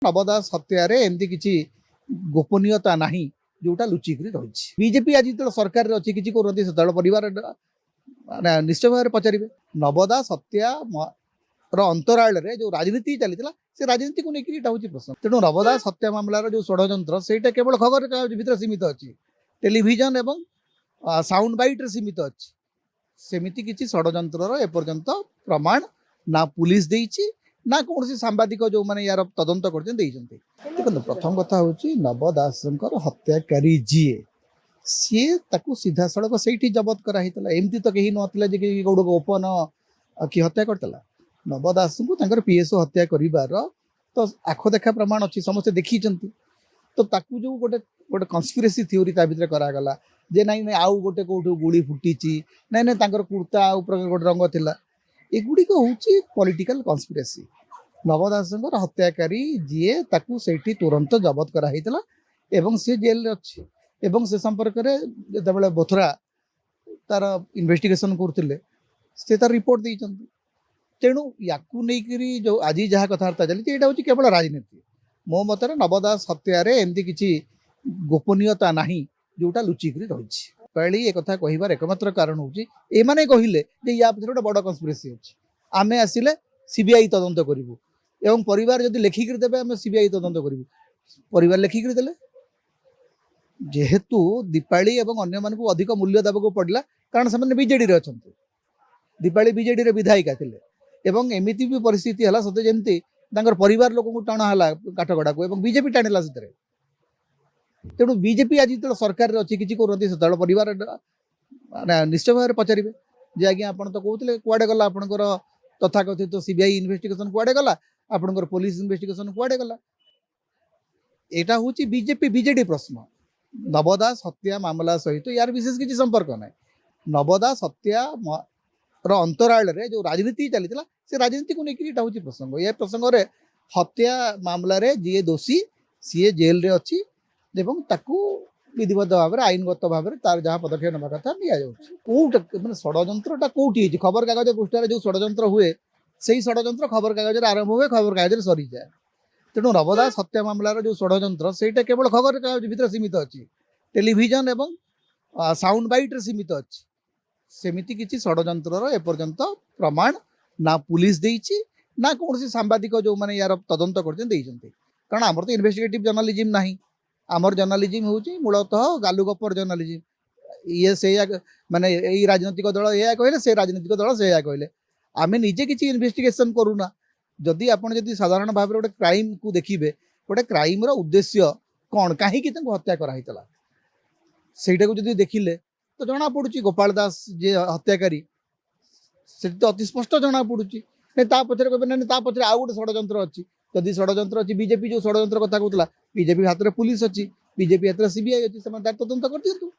नव दास हत्यार एमती किसी गोपनीयता नहीं जोटा लुचिक रही बीजेपी आज जो सरकार अच्छी किसी करती से परिवार निश्चय भाव में पचारे नव दास हत्या अंतराल जो राजनीति चली से राजनीति को लेकिन हूँ प्रश्न तेणु नव दास हत्या मामलार जो षड्यंत्र से केवल खबर कागज भितर सीमित अच्छी टेलीविजन एवं साउंड बाइट सीमित अच्छी सेमिति किसी षड्यंत्र एपर्यंत प्रमाण ना पुलिस देइछि ना कौन सांबादिक जो मैंने यार तदंत कर देखो प्रथम कथा हूँ नव दास हत्याकारी जीए सी सीधा सड़क से जबत कराई एमती तो कहीं नाला गोटे ओपन कि हत्या करता नव दास को पीएसओ हत्या कर तो आख देखा प्रमाण अच्छी समस्ते देखी तो ताकू जो गोटे गोटे कन्स्पिरेसी थ्योरी ता भीतर करागला जे नाई नाई आउ गोटे कौटू गुड़ी फुटी नाई नाई कुर्ता ऊपर गोटे रंग थिला एगुड़िक हूँ पॉलिटिकल कन्स्पिरेसी नव दास हत्याकारी जीए ताकू सेठी तुरंत जबत कराइला एवं सी जेल अच्छी एवं से संपर्क में जो बोथरा तार इन्वेस्टिगेशन करते से तार रिपोर्ट देते तेणु या जो आज जहाँ कथबार्ता चली यहाँ हूँ केवल राजनीति मो मतर नव दास हत्यार एमती किसी गोपनीयता नहीं जोटा लुचिक रही पहली एक कथा कहबार एकमात्र कारण हूँ एमाने कहले या पीछे गोटे बड़ कन्स्पिरेसी अच्छी आमे आसिले सीबीआई तदंत करूँ एवं परिवार जदि लेखिक देवे आम सीबीआई तदंत करूँ परिवार लेखिक देले जेहेतु दीपाली एवं अन्य मानक अधिक मूल्य देवाक पड़ा कारण से बीजेडी अच्छा दीपाली बीजेडी विधायिका थे एवं एमती भी परिस्थिति है सते जमती परिवार लोक टाणा काठगड़ा को बीजेपी टाणिला से तेणु बीजेपी आज जो सरकार अच्छी किसी करती से परिवार निश्चय भाव में पचारे जे आज्ञा आप तो कहते कुआडे गला आपंकर तथाकथित तो सीबीआई इन्वेस्टिगेशन कुआडे गला आपंकर पुलिस इन्वेस्टिगेशन कुआडे गला यहाँ हूँ बीजेपी बीजेडी प्रश्न नव दास हत्या मामला सहित यार विशेष किसी संपर्क ना नव दास हत्या अंतराल जो राजनीति चली से राजनीति को लेकिन हूँ प्रसंग ये प्रसंग में हत्या मामलें जी दोषी सी जेल रे अच्छी विधिबद्ध भाव में आईनगत भाव में तार जहाँ पदक्षेप ना कथा कौट मैंने षड्यंत्र कौटी खबर कागज पृष्ठार जो षड्यंत्र हुए से ही षड्यंत्र खबर कागज आरंभ हुए खबर कागज सरी जाए तेणु नव दास हत्या मामलार जो षड्यंत्र से केवल खबर कागज भितर सीमित अच्छी टेलीविजन एवं साउंड बाइट सीमित अच्छी सेमिति किसी षड्यंत्र एपर्यंत प्रमाण ना पुलिस देइछि ना कौन सांबादिक जो मैंने यार तदंत कर कारण आमर तो इन्वेस्टिगेटिव जर्नालीजिम ना आमर जर्नालीजिम हूँ मूलतः गालुगपर जर्नालीजिम ये से माने यही राजनीतिक दल या कहले से राजनीतिक दल से कहले आमे निजे किसी इन्वेस्टिगेशन करूना जदि आपन जदि साधारण भाव में गोटे क्राइम को देखिए गोटे क्राइम उद्देश्य कौन कहीं हत्या कराइला सेटा को जदि देखिले तो जना पड़ुची गोपाल दास जे हत्याकारी से तो अति स्पष्ट जना पड़ुची पचर कहते पचर आउ गोटे षड्यंत्र अच्छी जदि षड्यंत्र अच्छी बीजेपी जो षड्यंत्र कथा कहला बीजेपी हाथ में पुलिस अच्छी बीजेपी हाथ में सीबीआई अच्छी तदंत कर दिंतु।